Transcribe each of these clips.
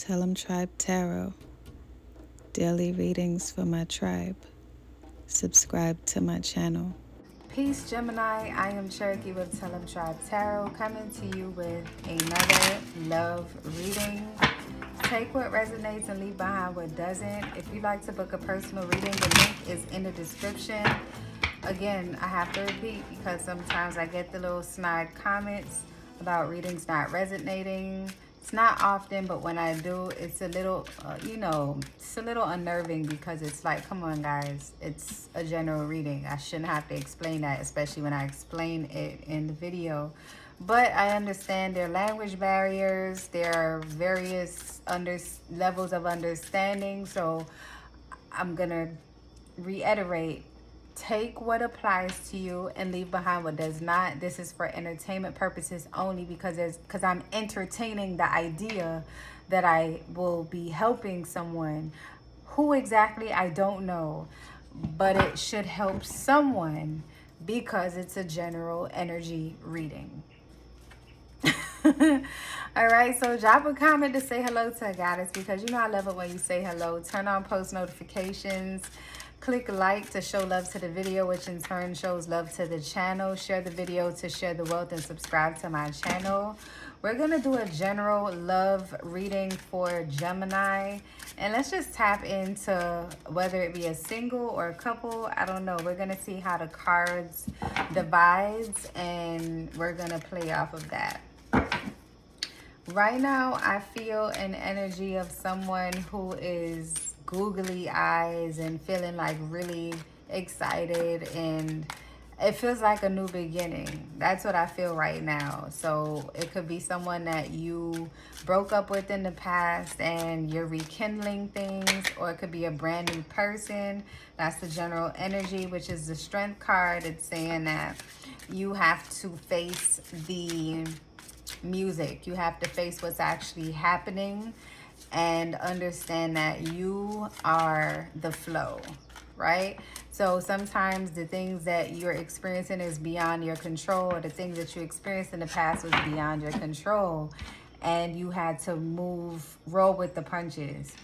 Tellemtribe Tarot, daily readings for my tribe. Subscribe to my channel. Peace, Gemini. I am Cherokee with Tellemtribe Tarot, coming to you with another love reading. Take what resonates and leave behind what doesn't. If you'd like to book a personal reading, the link is in the description. Again, I have to repeat because sometimes I get the little snide comments about readings not resonating. It's not often, but when I do, it's a little, it's a little unnerving because it's like, come on, guys, it's a general reading. I shouldn't have to explain that, especially when I explain it in the video. But I understand there are language barriers, there are various levels of understanding. So I'm going to reiterate, take what applies to you and leave behind what does not. This is for entertainment purposes only because I'm entertaining the idea that I will be helping someone. Who exactly, I don't know, but it should help someone because it's a general energy reading. All right, so drop a comment to say hello to a goddess because you know I love it when you say hello. Turn on post notifications. Click like to show love to the video, which in turn shows love to the channel. Share the video to share the wealth and subscribe to my channel. We're going to do a general love reading for Gemini. And let's just tap into whether it be a single or a couple. I don't know. We're going to see how the cards divides and we're going to play off of that. Right now, I feel an energy of someone who is googly eyes and feeling like really excited, and it feels like a new beginning. That's what I feel right now. So it could be someone that you broke up with in the past and you're rekindling things, or it could be a brand new person. That's the general energy, which is the Strength card. It's saying that you have to face the music. You have to face what's actually happening and understand that you are the flow, right? So sometimes the things that you're experiencing is beyond your control, or the things that you experienced in the past was beyond your control, and you had to roll with the punches.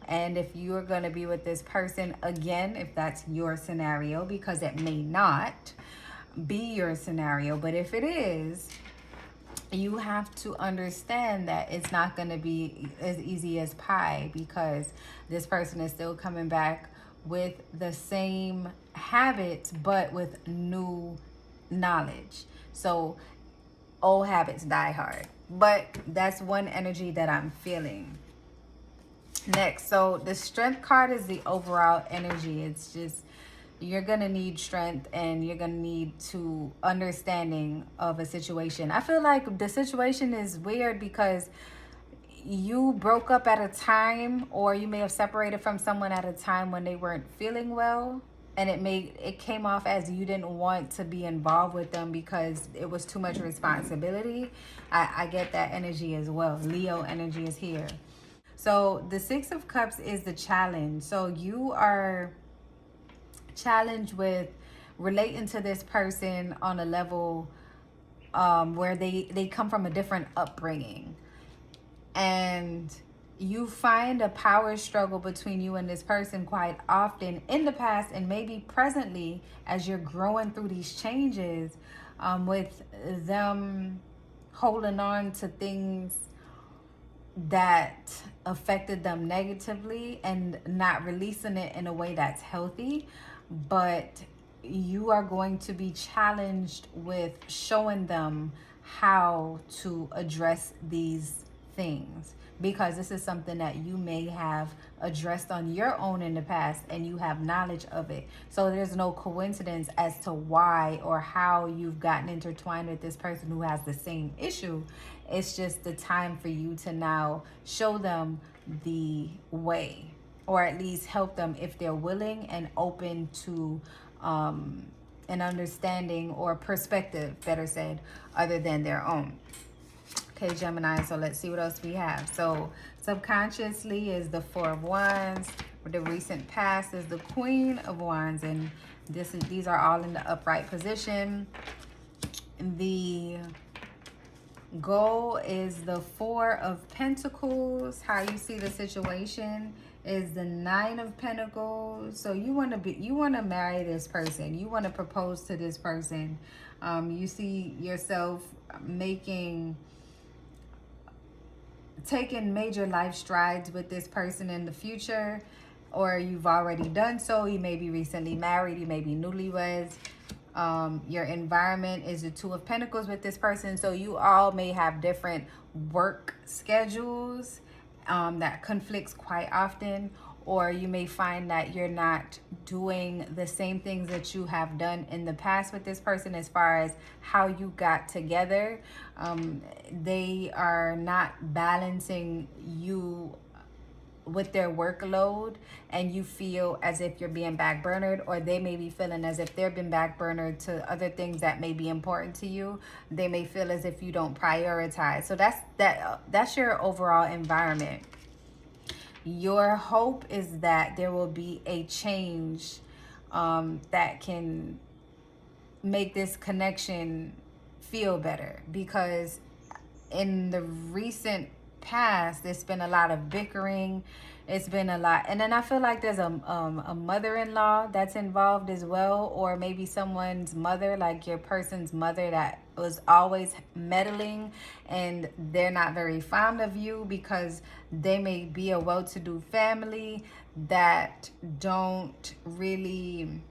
And if you're going to be with this person again, if that's your scenario, because it may not be your scenario, but if it is, you have to understand that it's not going to be as easy as pie, because this person is still coming back with the same habits but with new knowledge. So old habits die hard, but that's one energy that I'm feeling. Next, so the Strength card is the overall energy. It's just, you're going to need strength and you're going to need to understanding of a situation. I feel like the situation is weird because you broke up at a time, or you may have separated from someone at a time when they weren't feeling well, and it came off as you didn't want to be involved with them because it was too much responsibility. I get that energy as well. Leo energy is here. So the Six of Cups is the challenge. So you are challenged with relating to this person on a level where they come from a different upbringing, and you find a power struggle between you and this person quite often in the past, and maybe presently as you're growing through these changes, with them holding on to things that affected them negatively and not releasing it in a way that's healthy. But you are going to be challenged with showing them how to address these things, because this is something that you may have addressed on your own in the past and you have knowledge of it. So there's no coincidence as to why or how you've gotten intertwined with this person who has the same issue. It's just the time for you to now show them the way, or at least help them if they're willing and open to an understanding or perspective, better said, other than their own. Okay, Gemini, so let's see what else we have. So subconsciously is the Four of Wands. The recent past is the Queen of Wands, and these are all in the upright position. The Goal is the Four of Pentacles. How you see the situation is the Nine of Pentacles. So you want to marry this person. You want to propose to this person. You see yourself taking major life strides with this person in the future, or you've already done so. You may be recently married, you may be newlyweds. Your environment is the Two of Pentacles with this person, so you all may have different work schedules that conflicts quite often, or you may find that you're not doing the same things that you have done in the past with this person as far as how you got together. They are not balancing you with their workload, and you feel as if you're being backburnered, or they may be feeling as if they're being backburnered to other things that may be important to you. They may feel as if you don't prioritize. So that's your overall environment. Your hope is that there will be a change that can make this connection feel better, because in the recent past there's been a lot of bickering. It's been a lot, and then I feel like there's a mother-in-law that's involved as well, or maybe someone's mother, like your person's mother, that was always meddling, and they're not very fond of you because they may be a well-to-do family that don't really,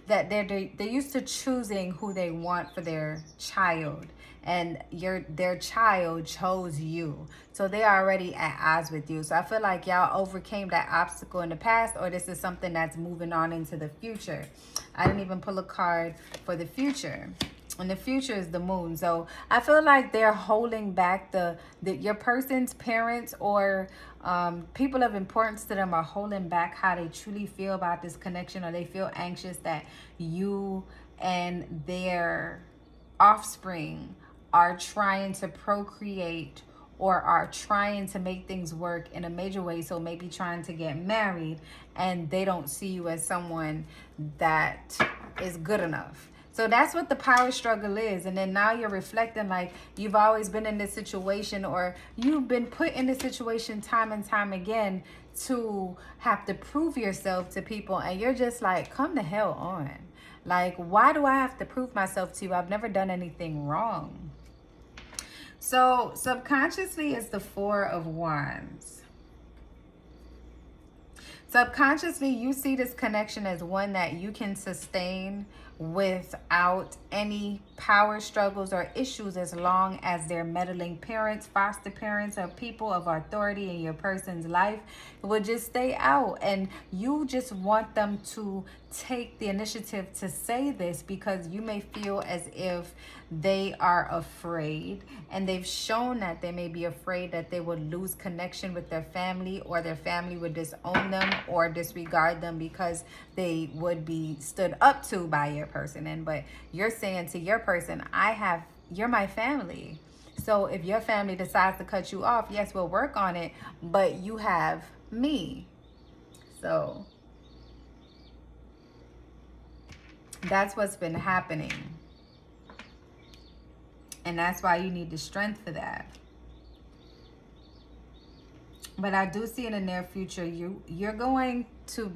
that they're used to choosing who they want for their child, and their child chose you, so they're already at odds with you. So I feel like y'all overcame that obstacle in the past, or this is something that's moving on into the future. I didn't even pull a card for the future, and the future is the moon. So I feel like they're holding back your person's parents, or people of importance to them are holding back how they truly feel about this connection, or they feel anxious that you and their offspring are trying to procreate, or are trying to make things work in a major way. So maybe trying to get married, and they don't see you as someone that is good enough. So that's what the power struggle is. And then now you're reflecting like you've always been in this situation, or you've been put in this situation time and time again to have to prove yourself to people. And you're just like, come the hell on. Like, why do I have to prove myself to you? I've never done anything wrong. So subconsciously, it's the Four of Wands. Subconsciously, you see this connection as one that you can sustain without any power struggles or issues, as long as they're meddling parents, foster parents, or people of authority in your person's life will just stay out. And you just want them to take the initiative to say this, because you may feel as if they are afraid, and they've shown that they may be afraid that they would lose connection with their family, or their family would disown them or disregard them because they would be stood up to by your person. And but you're saying to your person, you're my family. So if your family decides to cut you off, yes, we'll work on it, but you have me. So that's what's been happening. And that's why you need the strength for that. But I do see in the near future, you're going to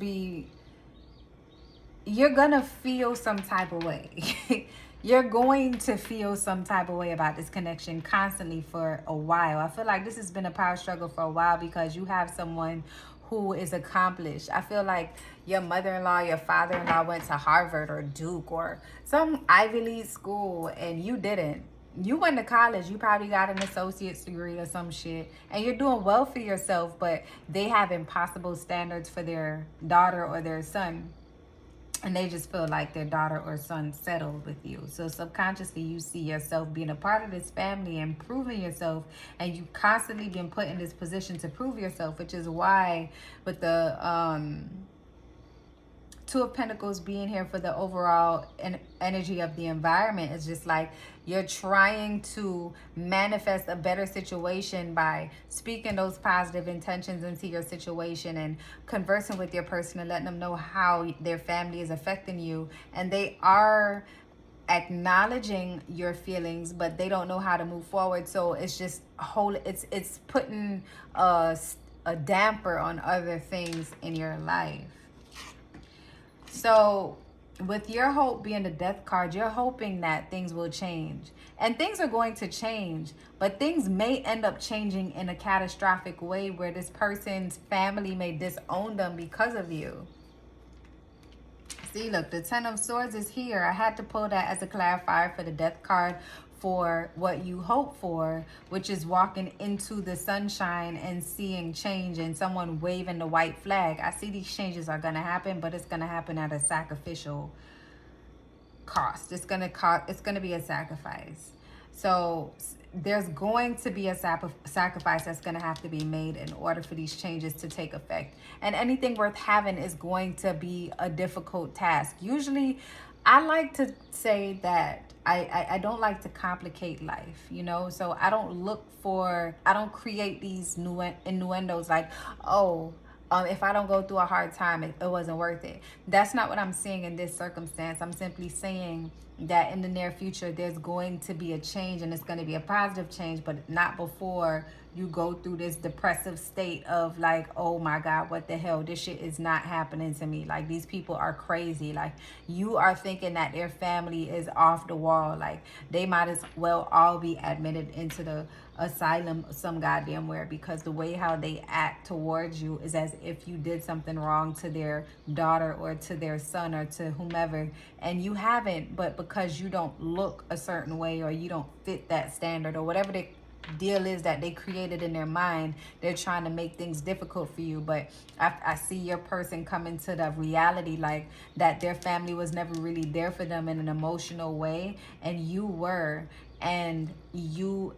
feel some type of way. You're going to feel some type of way about this connection constantly for a while. I feel like this has been a power struggle for a while, because you have someone who is accomplished. I feel like your mother-in-law, your father-in-law went to Harvard or Duke or some Ivy League school, and you didn't. You went to college, you probably got an associate's degree or some shit, and you're doing well for yourself, but they have impossible standards for their daughter or their son, and they just feel like their daughter or son settled with you. So subconsciously, you see yourself being a part of this family and proving yourself, and you constantly been put in this position to prove yourself, which is why with the Two of Pentacles being here for the overall energy of the environment, is just like you're trying to manifest a better situation by speaking those positive intentions into your situation and conversing with your person and letting them know how their family is affecting you. And they are acknowledging your feelings, but they don't know how to move forward. So it's just whole. It's putting a damper on other things in your life. So with your hope being the death card, you're hoping that things will change. And things are going to change, but things may end up changing in a catastrophic way where this person's family may disown them because of you. See, look, the Ten of Swords is here. I had to pull that as a clarifier for the death card for what you hope for, which is walking into the sunshine and seeing change and someone waving the white flag. I see these changes are going to happen, but it's going to happen at a sacrificial cost. It's going to be a sacrifice. So there's going to be a sacrifice that's going to have to be made in order for these changes to take effect. And anything worth having is going to be a difficult task. Usually, I like to say that I don't like to complicate life, you know? So I don't create these innuendos like, oh, if I don't go through a hard time, it wasn't worth it. That's not what I'm seeing in this circumstance. I'm simply saying that in the near future, there's going to be a change, and it's going to be a positive change, but not before you go through this depressive state of like, oh my God, what the hell? This shit is not happening to me. Like, these people are crazy. Like, you are thinking that their family is off the wall. Like, they might as well all be admitted into the asylum some goddamn where, because the way how they act towards you is as if you did something wrong to their daughter or to their son or to whomever, and you haven't, but because you don't look a certain way or you don't fit that standard or whatever the deal is that they created in their mind, they're trying to make things difficult for you. But I see your person coming to the reality like that their family was never really there for them in an emotional way, and you were, and you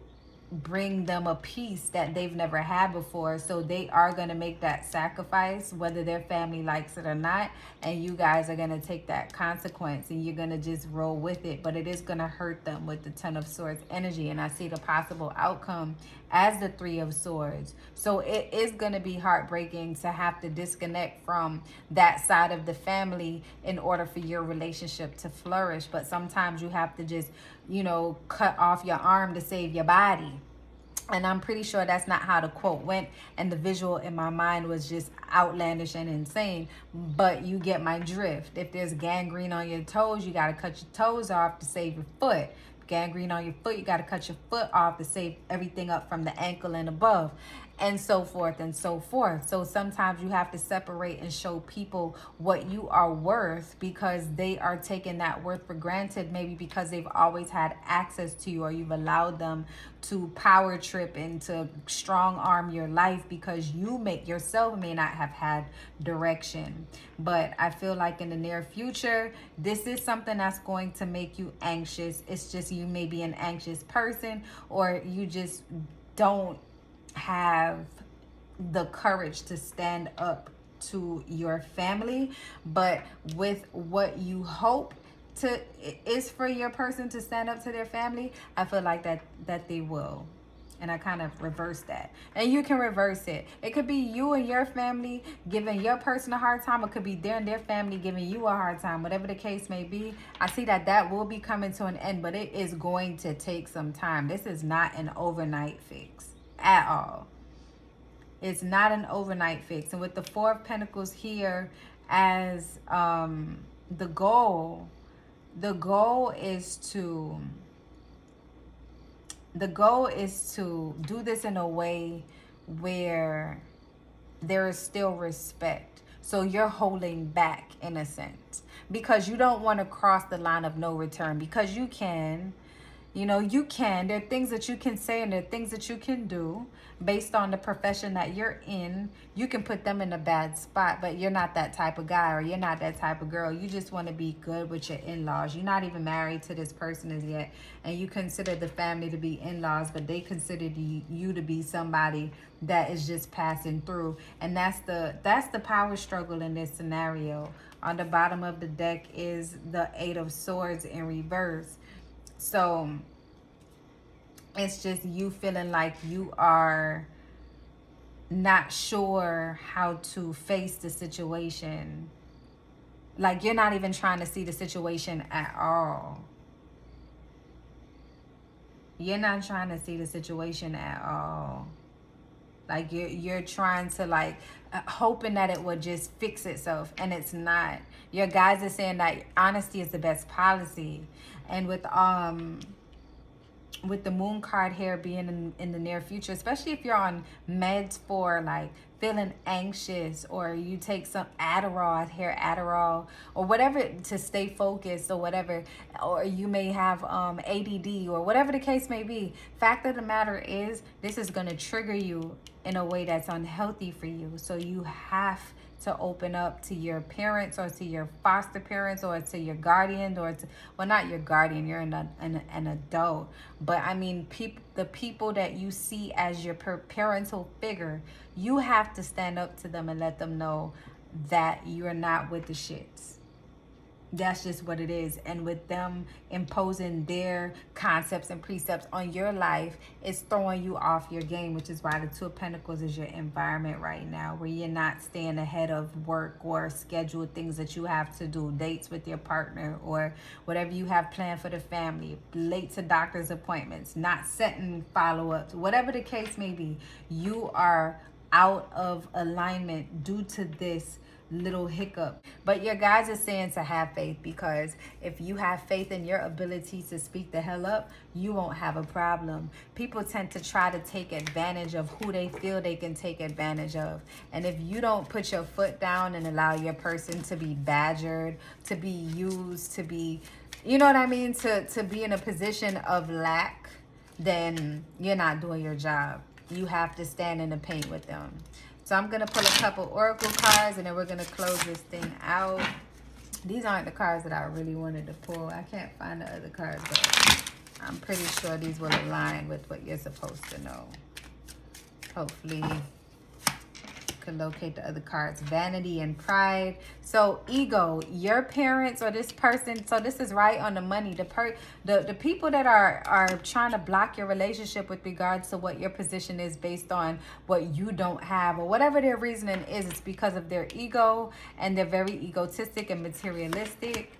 bring them a peace that they've never had before. So they are going to make that sacrifice whether their family likes it or not, and you guys are going to take that consequence and you're going to just roll with it. But it is going to hurt them with the Ten of Swords energy, and I see the possible outcome as the Three of Swords. So it is going to be heartbreaking to have to disconnect from that side of the family in order for your relationship to flourish. But sometimes you have to just, you know, cut off your arm to save your body. And I'm pretty sure that's not how the quote went, and the visual in my mind was just outlandish and insane, but you get my drift. If there's gangrene on your toes, you got to cut your toes off to save your foot. Gangrene on your foot, you got to cut your foot off to save everything up from the ankle and above, and so forth and so forth. So sometimes you have to separate and show people what you are worth, because they are taking that worth for granted, maybe because they've always had access to you, or you've allowed them to power trip and to strong arm your life because you yourself may not have had direction. But I feel like in the near future, this is something that's going to make you anxious. It's just you may be an anxious person, or you just don't have the courage to stand up to your family. But with what you hope to is for your person to stand up to their family, I feel like that they will. And I kind of reverse that. And you can reverse it. It could be you and your family giving your person a hard time. It could be them and their family giving you a hard time. Whatever the case may be, I see that will be coming to an end. But it is going to take some time. This is not an overnight fix at all. It's not an overnight fix. And with the Four of Pentacles here as the goal is to do this in a way where there is still respect. So you're holding back in a sense because you don't want to cross the line of no return, because you can. You know, you can. There are things that you can say and there are things that you can do based on the profession that you're in. You can put them in a bad spot, but you're not that type of guy or you're not that type of girl. You just want to be good with your in-laws. You're not even married to this person as yet, and you consider the family to be in-laws, but they consider you to be somebody that is just passing through. And that's the power struggle in this scenario. On the bottom of the deck is the Eight of Swords in reverse. So it's just you feeling like you are not sure how to face the situation. Like you're not even trying to see the situation at all. You're not trying to see the situation at all. Like you're trying to like hoping that it would just fix itself, and it's not. Your guys are saying that honesty is the best policy, and with the moon card here being in the near future, especially if you're on meds for like feeling anxious, or you take some Adderall, hair Adderall, or whatever to stay focused, or whatever, or you may have ADD, or whatever the case may be. Fact of the matter is, this is going to trigger you in a way that's unhealthy for you. So you have to open up to your parents, or to your foster parents, or to your guardian, or to, well, not your guardian, you're an adult, but I mean the people that you see as your parental figure. You have to stand up to them and let them know that you're not with the shits. That's just what it is. And with them imposing their concepts and precepts on your life, it's throwing you off your game, which is why the Two of Pentacles is your environment right now, where you're not staying ahead of work or scheduled things that you have to do, dates with your partner, or whatever you have planned for the family, late to doctor's appointments, not setting follow-ups, whatever the case may be. You are out of alignment due to this little hiccup. But your guys are saying to have faith, because if you have faith in your ability to speak the hell up, you won't have a problem. People tend to try to take advantage of who they feel they can take advantage of. And if you don't put your foot down and allow your person to be badgered, to be used, to be, you know what I mean, to be in a position of lack, then you're not doing your job. You have to stand in the paint with them. So I'm going to pull a couple oracle cards, and then we're going to close this thing out. These aren't the cards that I really wanted to pull. I can't find the other cards, but I'm pretty sure these will align with what you're supposed to know. Hopefully can locate the other cards. Vanity and pride. So ego, your parents or this person. So this is right on the money. The people that are trying to block your relationship with regards to what your position is based on what you don't have, or whatever their reasoning is, it's because of their ego, and they're very egotistic and materialistic.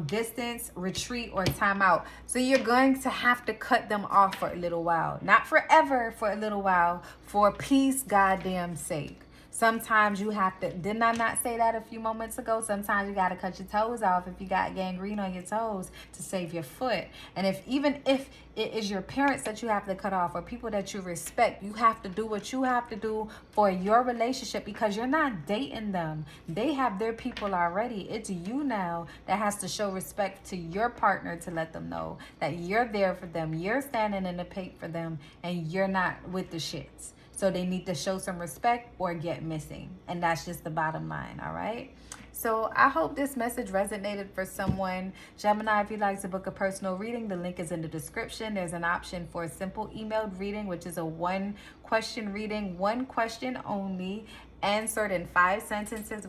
Distance, retreat, or time out. So you're going to have to cut them off for a little while. Not forever, for a little while. For peace, goddamn sake. Sometimes you have to, didn't I not say that a few moments ago? Sometimes you got to cut your toes off if you got gangrene on your toes to save your foot. And even if it is your parents that you have to cut off, or people that you respect, you have to do what you have to do for your relationship, because you're not dating them. They have their people already. It's you now that has to show respect to your partner, to let them know that you're there for them. You're standing in the paint for them, and you're not with the shits. So they need to show some respect or get missing. And that's just the bottom line, all right? So I hope this message resonated for someone. Gemini, if you'd like to book a personal reading, the link is in the description. There's an option for a simple emailed reading, which is a 1-question reading, 1 question only, answered in 5 sentences,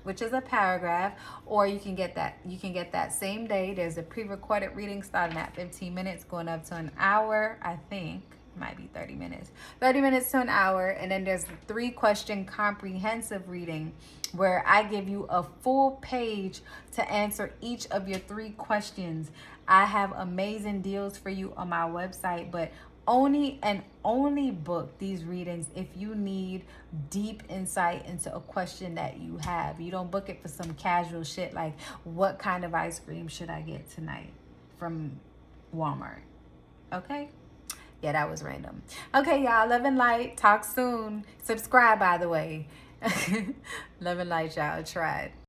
which is a paragraph. Or you can get that same day. There's a pre-recorded reading starting at 15 minutes, going up to an hour, I think. Might be 30 minutes to an hour. And then there's the 3-question comprehensive reading, where I give you a full page to answer each of your 3 questions. I have amazing deals for you on my website, but only book these readings if you need deep insight into a question that you have. You don't book it for some casual shit like, what kind of ice cream should I get tonight from Walmart? Okay? Yeah, that was random. Okay, y'all. Love and light. Talk soon. Subscribe, by the way. Love and light, y'all. Tried.